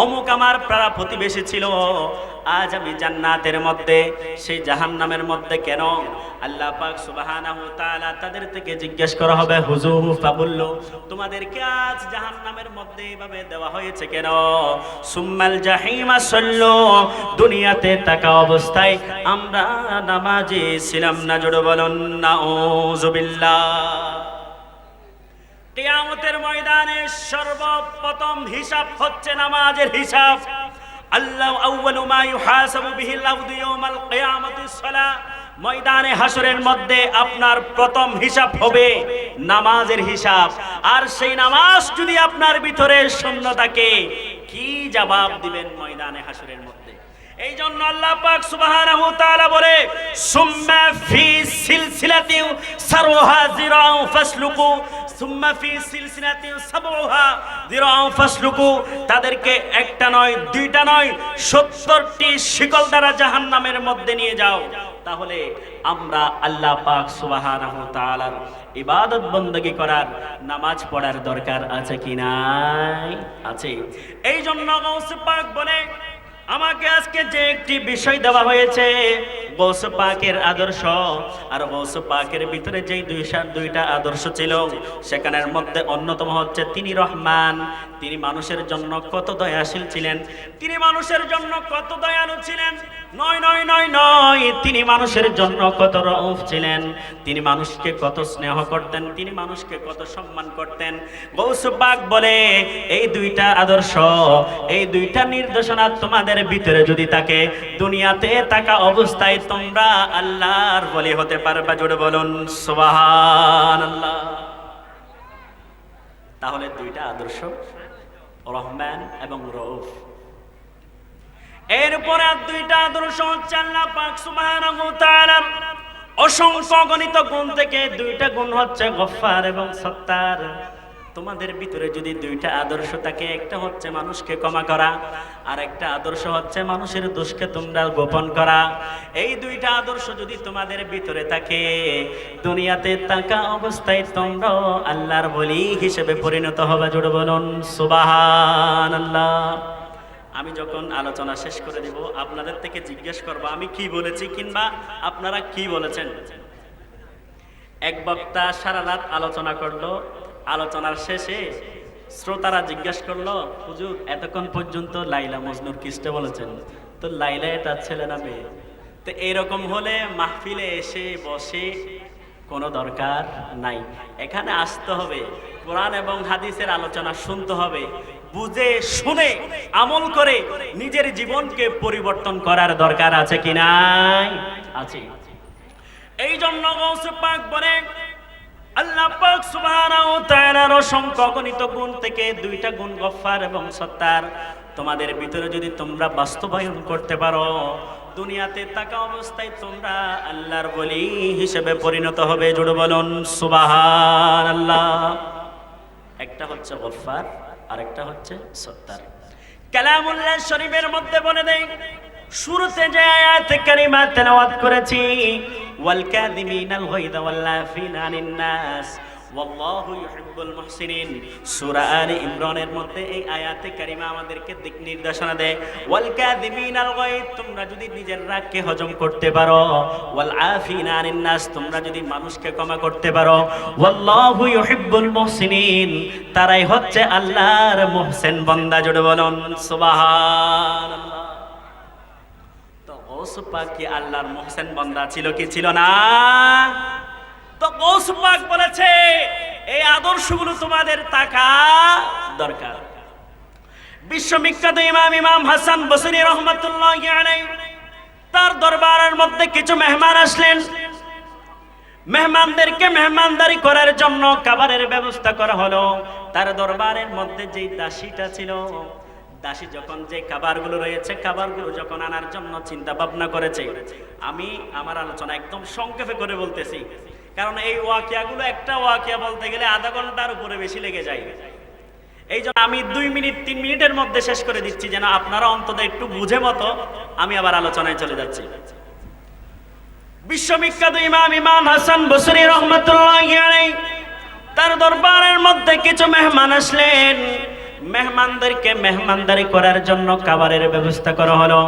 অমুক আমার পাড়া প্রতিবেশী ছিল, আজ আমি জান্নাতের মধ্যে, সেই জাহান্নামের মধ্যে কেন? আল্লাহ পাক সুবহানাহু ওয়া তাআলা তাদের থেকে জিজ্ঞেস করা হবে, হুজুহু ফাগুল্লু, তোমাদেরকে আজ জাহান্নামের মধ্যে এভাবে দেওয়া হয়েছে কেন? সুম্মাল জাহিমা সাল্লু, দুনিয়াতে থাকা অবস্থায় আমরা নামাজি ছিলাম না। জোরে বলুন নাউযুবিল্লাহ। কিয়ামতের ময়দানে সর্বপ্রথম হিসাব হচ্ছে নামাজের হিসাব। আল্লাহ আউয়ালু মা ইউহাসাবু বিহিল আবদু ইয়াউমাল কিয়ামাতিস সালাহ। ময়দানে হাসরের মধ্যে আপনার প্রথম হিসাব হবে নামাজের হিসাব। আর সেই নামাজ যদি আপনার ভিতরে শূন্য থাকে, কি জবাব দিবেন ময়দানে হাসরের মধ্যে? এই জন্য আল্লাহ পাক সুবহানাহু ওয়া তাআলা বলে, সুম্মা ফি সিলসিলাতিন সারুহা যিরা'আন ফাসলুকু সুম্মা ফি সিলসিলাতিন সাবউহা যিরা'আন ফাসলুকু। তাদেরকে একটা নয়, দুইটা নয়, 70টি শিকল দ্বারা জাহান্নামের মধ্যে নিয়ে যাও। তাহলে আমরা আল্লাহ পাক সুবহানাহু ওয়া তাআলার ইবাদত বندگی করার, নামাজ পড়ার দরকার আছে কি নাই? আছে। এই জন্য গাউস পাক বলে, আমাকে আজকে যে একটি বিষয় দেওয়া হয়েছে, গৌস পাকের আদর্শ, আর গৌস পাকের ভিতরে যেই দুইটা আদর্শ ছিল, সেখানের মধ্যে অন্যতম হচ্ছে তিনি রহমান। তিনি মানুষের জন্য কত দয়াশীল ছিলেন, তিনি মানুষের জন্য কত দয়ালু ছিলেন। নয় নয় নয় নয়, তিনি মানুষের জন্য কত রউফ ছিলেন, তিনি মানুষকে কত স্নেহ করতেন, তিনি মানুষকে কত সম্মান করতেন। গৌস পাক বলে, এই দুইটা আদর্শ, এই দুইটা নির্দেশনা তোমাদের ভিতরে যদি থাকে, দুনিয়াতে থাকা অবস্থায় তোমরা আল্লাহর ওলি হতে পারবা। জোরে বলুন সুবহানাল্লাহ। তাহলে দুইটা আদর্শ, রহমান এবং রউফ। এরপরে দুইটা আদর্শ হচ্ছে আল্লাহ পাক সুবহানাহু ওয়া তাআলার অসংখ্য গণিত গুণ থেকে দুইটা গুণ হচ্ছে গফফার এবং সত্তার। তোমাদের ভিতরে যদি দুইটা আদর্শ থাকে, একটা হচ্ছে মানুষকে ক্ষমা করা, আর একটা আদর্শ হচ্ছে মানুষের দোষকে তোমরা গোপন করা। এই দুইটা আদর্শ যদি তোমাদের ভিতরে থাকে, দুনিয়াতে থাকা অবস্থায় তোমরা আল্লাহর ওলি হিসেবে পরিণত হবে। জোরে বলুন সুবহানাল্লাহ। আমি যখন আলোচনা শেষ করে দিব, আপনাদের থেকে জিজ্ঞেস করব আমি কি বলেছি, কিংবা আপনারা কি বলেছেন। এক বক্তা সারা রাত আলোচনা করলো, আলোচনার শেষে শ্রোতারা জিজ্ঞেস করলো, হুজুর এতক্ষণ পর্যন্ত লাইলা মজনুর কিসটা বলেছেন, তো লাইলা এটা ছেলে না মেয়ে? তো এরকম হলে মাহফিলে এসে বসে কোনো দরকার নাই। এখানে আসতে হবে, কোরআন এবং হাদিসের আলোচনা শুনতে হবে, বুঝে শুনে আমল করে নিজের জীবনকে পরিবর্তন করার দরকার আছে কি নাই? আছে। এই জন্য গৌস পাক বলে, আল্লাহ পাক সুবহানাহু ওয়া তাআলার অসংখ্য গণিত গুণ থেকে দুইটা গুণ গফফার এবং সত্তার তোমাদের ভিতরে যদি তোমরা বাস্তবায়ন করতে পারো, দুনিয়াতে থাকা অবস্থায় তোমরা আল্লাহর ওলি হিসেবে পরিণত হবে। জোরে বলুন সুবহানাল্লাহ। একটা হচ্ছে গফফার, আরেকটা হচ্ছে সত্তার। কালামুল্লাহ শরীফের মধ্যে বলে দেই, শুরুতে যে আয়াত কারিমা তেলাওয়াত করেছি, ওয়াল কাযিমিনাল গায়যা ওয়াল আফিনা আনিন নাস ওয়াল্লাহু ইউহিব্বুল মুহসিনিন। সূরা আলে ইমরানের মধ্যে এই আয়াতে কারিমা আমাদেরকে দিক নির্দেশনা দেয়, ওয়াল কাযিমিনাল গায়জ, তোমরা যদি নিজের রাগকে হজম করতে পারো, ওয়াল আফিনা আনিন নাস, তোমরা যদি মানুষকে ক্ষমা করতে পারো, ওয়াল্লাহু ইউহিব্বুল মুহসিনিন, তারাই হচ্ছে আল্লাহর মুহসিন বান্দা। জোরে বলুন সুবহানাল্লাহ। তো গৌস পাক কি আল্লাহর মুহসিন বান্দা ছিল কি ছিল না? তো গৌস পাক বলেছে এই আদর্শগুলো তোমাদের থাকা দরকার। বিশ্ববিখ্যাত ইমাম হাসান বসরি রহমাতুল্লাহি আলাইহি, তার দরবারের মধ্যে কিছু মেহমান আসলেন। মেহমানদেরকে মেহমানদারি করার জন্য খাবারের ব্যবস্থা করা হলো। তার দরবারের মধ্যে যেই দাসীটা ছিল, দাসী যখন যে খাবারগুলো রয়েছে, খাবারগুলো যখন আনার জন্য চিন্তা ভাবনা করেছে, আমি আমার আলোচনা একদম সংক্ষেপে করে বলতেছি, কারণ এই ওয়াকিয়াগুলো একটা ওয়াকিয়া বলতে গেলে আধা ঘন্টার উপরে বেশি লেগে যায়। এই জন্য আমি 2 মিনিট 3 মিনিটের মধ্যে শেষ করে দিচ্ছি, যেন আপনারা অন্তত একটু বুঝে মতো আমি আবার আলোচনায় চলে যাচ্ছি। বিশ্ববিখ্যাত ইমাম হাসান বসরি রহমাতুল্লাহি আলাইহি, তার দরবারের মধ্যে কিছু মেহমান আসলেন। মেহমানদেরকে মেহমানদারি করার জন্য খাবারের ব্যবস্থা করা হলো।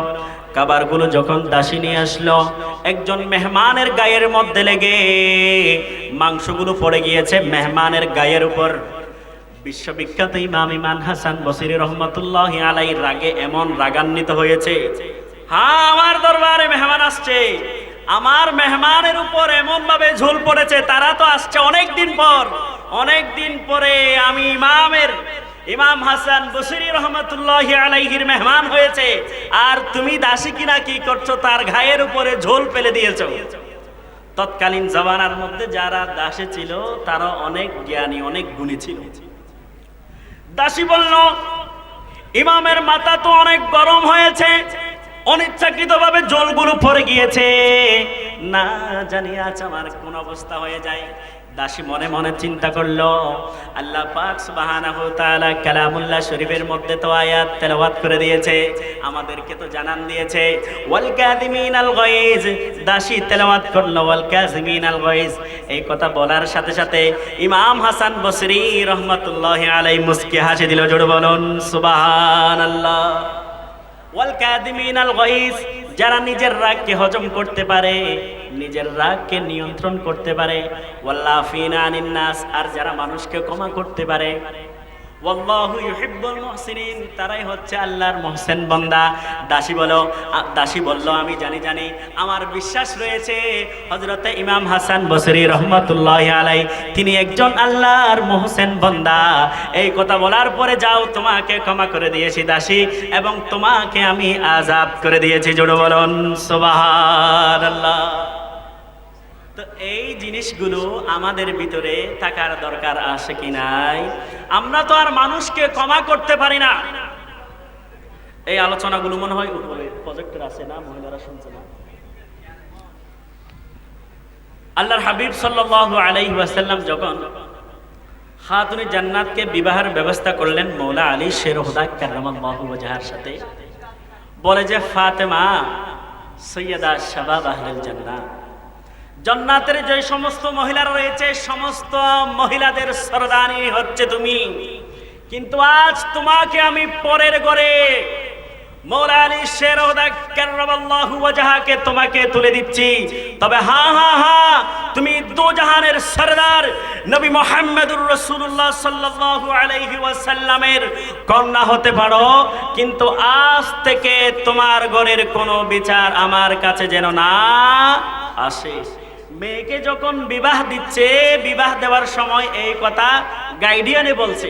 খাবারগুলো যখন দাসী নিয়ে আসলো, একজন মেহমানের গায়ের মধ্যে লেগে মাংসগুলো পড়ে গিয়েছে মেহমানের গায়ের উপর। বিশ্ববিখ্যাত ইমাম হাসান বসরি রহমাতুল্লাহি আলাইহি রাগে এমন রাগান্বিত হয়েছে, হ্যাঁ আমার দরবারে মেহমান আসছে, আমার মেহমানের উপর এমন ভাবে ঝোল পড়েছে, তারা তো আসছে অনেক দিন পরে আমি ইমাম হাসান বসরি রহমাতুল্লাহি আলাইহির মেহমান হয়েছে, আর তুমি দাসী কিনা কি করছো, তার গায়ের উপরে ঝোল ফেলে দিয়েছো। তৎকালীন জামানার মধ্যে যারা দাসী ছিল তারা অনেক জ্ঞানী, অনেক গুণী ছিল। দাসী বলল, ইমামের মাথা তো অনেক গরম হয়েছে, অনিচ্ছাকৃতভাবে জলগুলো পড়ে গিয়েছে, না জানি আজ আমার কোন অবস্থা হয়ে যায়। দাসী মনে মনে চিন্তা করলো, আল্লাহ পাক সুবহানাহু ওয়া তাআলা কালামুল্লাহ শরীফের মধ্যে তো আয়াত তেলাওয়াত করে দিয়েছে, আমাদেরকে তো জানান দিয়েছে ওয়াল কাযিমিনাল গায়জ। দাসী তেলাওয়াত করলো ওয়াল কাযিমিনাল গায়জ। এই কথা বলার সাথে সাথে ইমাম হাসান বসরি রহমাতুল্লাহি আলাইহি মুস্কি হাসি দিল। জোরে বলুন সুবহানাল্লাহ। ওয়াল কাযিমিনাল গায়জ, যারা নিজের রাগকে হজম করতে পারে, নিজের রাগকে নিয়ন্ত্রণ করতে পারে, ওয়াল্লাফিনা আনিন নাস, আর যারা মানুষকে ক্ষমা করতে পারে, ওয়াল্লাহু ইউহিব্বুল মুহসিনিন, তারাই হচ্ছে আল্লাহর মুহসিন বান্দা। দাসী বলল আমি জানি, আমার বিশ্বাস রয়েছে হযরতে ইমাম হাসান বসরি রহমাতুল্লাহি আলাইহি তিনি একজন আল্লাহর মুহসিন বান্দা। এই কথা বলার পরে যাও, তোমাকে ক্ষমা করে দিয়েছি দাসী, এবং তোমাকে আমি আযাব করে দিয়েছি। জোরে বলুন সুবহানাল্লাহ। তো এই জিনিসগুলো আমাদের ভিতরে থাকার দরকার আছে কি নাই? আমরা তো আর মানুষকে ক্ষমা করতে পারি না। এই আলোচনাগুলো মনে হয় উপরে প্রজেক্টর আছে না, মহিলারা শুনছে না। আল্লাহর হাবিব সাল্লাল্লাহু আলাইহি ওয়াসাল্লাম যখন খাতুনে জান্নাতকে বিবাহের ব্যবস্থা করলেন মওলা আলী শের হুদা কাররামাল্লাহু ওয়াজহার সাথে, বলে যে ফাতেমা সৈয়দা শাবাব আহলুল জান্নাত, জান্নাতের যে সমস্ত মহিলারা রয়েছে সমস্ত মহিলাদের সরদানি হচ্ছে তুমি, কিন্তু আজ তোমাকে আমি পরের ঘরে মওলা আলী শের হুদা কাররামাল্লাহু ওয়াজহাকে তোমাকে তুলে দিচ্ছি। তবে হ্যাঁ, তুমি দু জাহানের সরদার নবী মুহাম্মদুর রাসূলুল্লাহ সাল্লাল্লাহু আলাইহি ওয়াসাল্লামের কন্যা হতে পারো, কিন্তু আজ থেকে তোমার ঘরের কোনো বিচার আমার কাছে যেন না আসে। মেয়েকে যখন বিবাহ দিচ্ছে, বিবাহ দেওয়ার সময় এই কথা গাইডিয়ানে বলছে।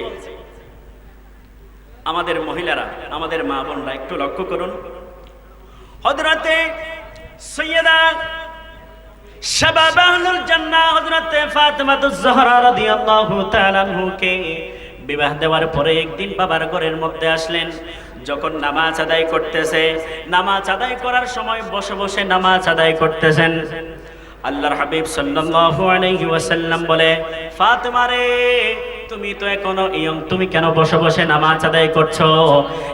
আমাদের মহিলারা, আমাদের মা বোনরা একটু লক্ষ্য করুন, হযরতে সৈয়দা শাবাব আহলুল জান্নাহ হযরতে ফাতেমাতুজ জোহরা রাদিয়াল্লাহু তাআলা আনহুকে বিবাহ দেওয়ার পরে একদিন বাবার ঘরের মধ্যে আসলেন। যখন নামাজ আদায় করতেছে, নামাজ আদায় করার সময় বসে বসে নামাজ আদায় করতেছেন, আল্লাহর হাবিব সাল্লাল্লাহু আলাইহি ওয়াসাল্লাম বলে, ফাতেমা রে তুমি তো এখনো ইয়ং, তুমি কেন বসে বসে নামাজ আদায় করছো?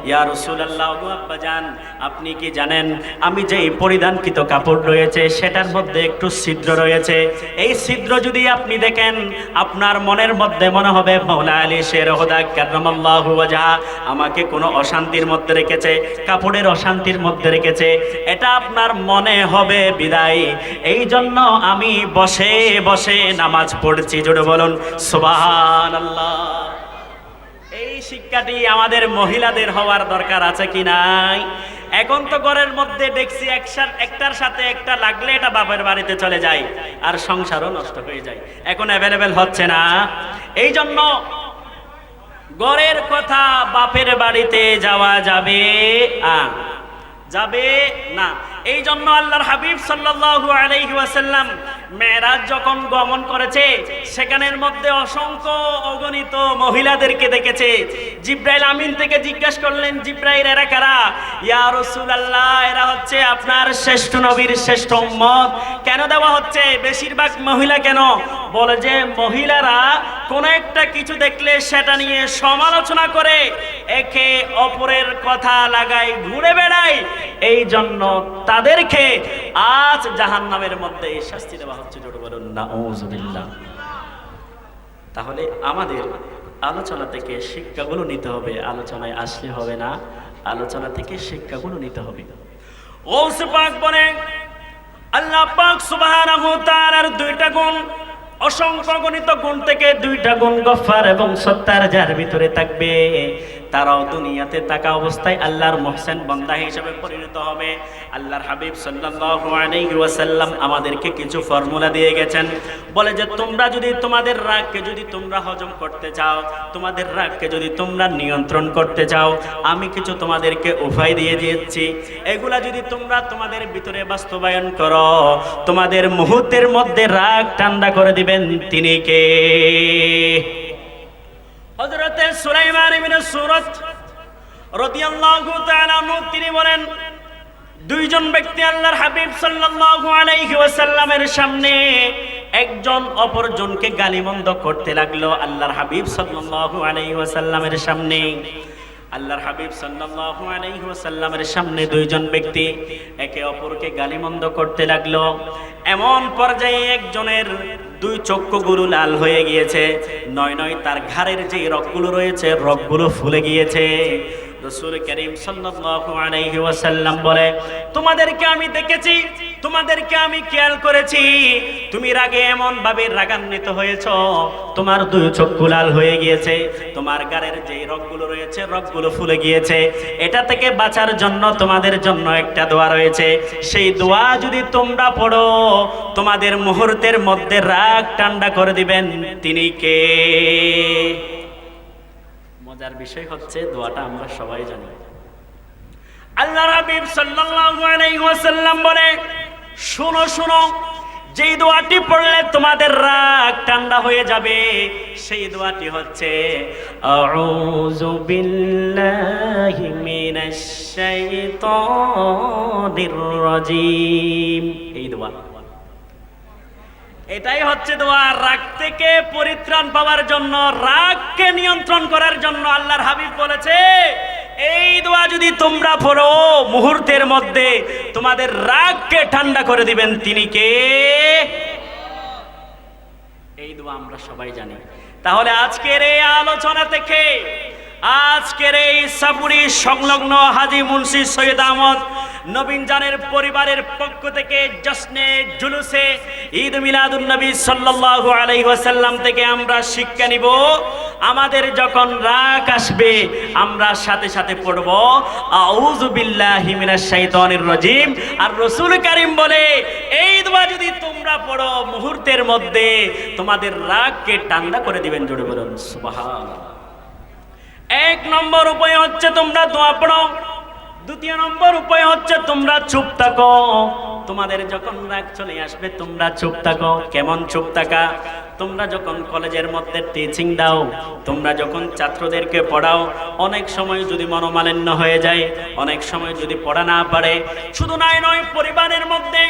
ইয়া রাসূলুল্লাহ, ও আব্বাজান, আপনি কি জানেন আমি যে পরিধানকৃত কাপড় রয়েছে সেটার মধ্যে একটু ছিদ্র রয়েছে। এই ছিদ্র যদি আপনি দেখেন, আপনার মনের মধ্যে মনে হবে মাওলা আলী শের হুদা কাররামাল্লাহু ওয়াজহা আমাকে কোনো অশান্তির মধ্যে রেখেছে, কাপড়ের অশান্তির মধ্যে রেখেছে, এটা আপনার মনে হবে বিদায়। এই জন্য আমি বসে বসে নামাজ পড়ছি। জোরে বলুন সুবহানাল্লাহ। এই শিক্ষাটি আমাদের মহিলাদের হওয়ার দরকার আছে কি নাই? এখন তো ঘরের মধ্যে দেখছি একটার সাথে একটা লাগলে এটা বাপের বাড়িতে চলে যায়, আর সংসারও নষ্ট হয়ে যায়। এখন অ্যাভেলেবেল হচ্ছে না। এই জন্য ঘরের কথা বাপের বাড়িতে যাওয়া যাবে যাবে না। এই জন্য আল্লাহর হাবিব সাল্লাল্লাহু আলাইহি ওয়াসাল্লাম মেরাজ যখন গমন করেছে, সেখানের মধ্যে অসংখ্য অগণিত মহিলাদেরকে দেখেছে। জিব্রাইল আমিন থেকে জিজ্ঞাসা করলেন, জিব্রাইল এরা কারা? ইয়া রাসূলুল্লাহ, এরা হচ্ছে আপনার শ্রেষ্ঠ নবীর শ্রেষ্ঠ উম্মত। কেন দেওয়া হচ্ছে বেশিরভাগ মহিলা কেন? বলে যে মহিলারা কোন একটা কিছু দেখলে সেটা নিয়ে সমালোচনা করে, একে অপরের কথা লাগায়, ঘুরে বেড়ায়। এই জন্য তাদেরকে আজ জাহান্নামের মধ্যে শাস্তি দেওয়া হচ্ছে। জোরে বলুন নাউযুবিল্লাহ। তাহলে আমাদের আলোচনা থেকে শিক্ষাগুলো নিতে হবে, আলোচনায় আসলে হবে না, আলোচনা থেকে শিক্ষাগুলো নিতে হবে। গৌস পাক বলেন, আল্লাহ পাক সুবহানাহু ওয়া তাআলার দুইটা গুণ, অসংখ্য গণিত গুণ থেকে দুইটা গুণ গফফার এবং সত্তার যার ভিতরে থাকবে, তারাও দুনিয়াতে থাকা অবস্থায় আল্লাহর মুহসিন বান্দা হিসেবে পরিণত হবে। আল্লাহর হাবিব সাল্লাল্লাহু আলাইহি ওয়াসাল্লাম আমাদেরকে কিছু ফর্মুলা দিয়ে গেছেন। বলে যে তোমরা যদি তোমাদের রাগকে যদি তোমরা হজম করতে চাও, তোমাদের রাগকে যদি তোমরা নিয়ন্ত্রণ করতে চাও, আমি কিছু তোমাদেরকে উপায় দিয়ে দিয়েছি। এগুলা যদি তোমরা তোমাদের ভিতরে বাস্তবায়ন করো, তোমাদের মুহূর্তের মধ্যে রাগ ঠান্ডা করে দিবেন তিনি কে? হযরতে সুলাইমান ইবনে সুরত রাদিয়াল্লাহু তাআলা আনহু তিনি বলেন, দুইজন ব্যক্তি আল্লাহর হাবিব সাল্লাল্লাহু আলাইহি ওয়াসাল্লামের সামনে একজন অপরজনকে গালিমন্দ করতে লাগলো। আল্লাহর হাবিব সাল্লাল্লাহু আলাইহি ওয়াসাল্লামের সামনে, আল্লাহর হাবিব সাল্লাল্লাহু আলাইহি ওয়াসাল্লামের সামনে দুইজন ব্যক্তি একে অপরকে গালিমন্দ করতে লাগলো। এমন পর্যায়ে একজনের দুই চক্ষুগুলো লাল হয়ে গিয়েছে, নয় নয় তার ঘাড়ের যে রগগুলো রয়েছে রগগুলো ফুলে গিয়েছে। রাসূল করিম সাল্লাল্লাহু আলাইহি ওয়াসাল্লাম বলে, তোমাদেরকে আমি দেখেছি, তোমাদেরকে আমি খেয়াল করেছি, তুমি রাগে এমন ভাবে রাগান্বিত হয়েছো, তোমার দুই চক্ষু লাল হয়ে গিয়েছে, তোমার গায়ের যে রগগুলো রয়েছে রগগুলো ফুলে গিয়েছে। এটা থেকে বাঁচার জন্য তোমাদের জন্য একটা দোয়া রয়েছে, সেই দোয়া যদি তোমরা পড়ো, তোমাদের মুহূর্তের মধ্যে রাগ ঠান্ডা করে দিবেন তিনি কে? মজার বিষয় হচ্ছে দোয়াটা আমরা সবাই জানি। আল্লাহর হাবিব সাল্লাল্লাহু আলাইহি ওয়াসাল্লাম বলে, শোনো শোনো, যেই দোয়াটি পড়লে তোমাদের রাগ ঠান্ডা হয়ে যাবে, সেই দোয়াটি হচ্ছে আউযু বিল্লাহি মিনাশ শাইতানির রাজীম। এই দোয়া, এটাই হচ্ছে দোয়া। রাগ থেকে পরিত্রাণ পাওয়ার জন্য, রাগকে নিয়ন্ত্রণ করার জন্য আল্লাহর হাবিব বলেছে, এই দোয়া যদি তোমরা পড়ো, মুহূর্তের মধ্যে তোমাদের রাগকে ঠান্ডা করে দিবেন তিনি কে? এই দোয়া আমরা সবাই জানি। তাহলে আজকের এই আলোচনা থেকে, আজকের এই সাপুরি সংলগ্ন হাজী মুন্সি সৈয়দ আহমদ নবীন জানের পরিবারের পক্ষ থেকে জশ্নে জুলুসে ঈদ মিলাদুন নবী সাল্লাল্লাহু আলাইহি ওয়াসাল্লাম থেকে আমরা শিক্ষা নিব। আমাদের যখন রাগ আসবে, আমরা সাথে সাথে পড়ব আউযু বিল্লাহি মিনাশ শাইতানির রাজীম। আর রাসূল কারীম বলে, এই দোয়া যদি তোমরা পড়ো, মুহূর্তের মধ্যে তোমাদের রাগকে ঠান্ডা করে দিবেন। জোরে বলুন সুবহানাল্লাহ। এক নম্বর উপায় হচ্ছে তোমরা দোয়া পড়ো। দ্বিতীয় নম্বর উপায় হচ্ছে তোমরা চুপ থাকো। তোমাদের যখন রাগ চলে আসবে তোমরা চুপ থাকো। কেমন চুপ থাকা? তোমরা যখন কলেজের মধ্যে টিচিং দাও, তোমরা যখন ছাত্রদেরকে পড়াও, অনেক সময় যদি মনোমালিন্য হয়ে যায়, অনেক সময় যদি পড়া না পারে, শুধু নয় পরিবারের মধ্যে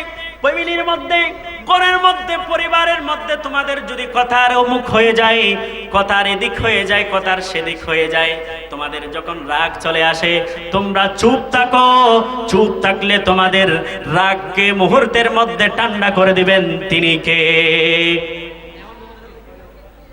ফ্যামিলির মধ্যে, ঘরের মধ্যে, পরিবারের মধ্যে তোমাদের যদি কথার অমুখ হয়ে যায়, কথার এদিক হয়ে যায়, কথার সেদিক হয়ে যায়, তোমাদের যখন রাগ চলে আসে, তোমরা চুপ থাকো। চুপ থাকলে তোমাদের রাগকে মুহূর্তের মধ্যে ঠান্ডা করে দিবেন তিনি কে?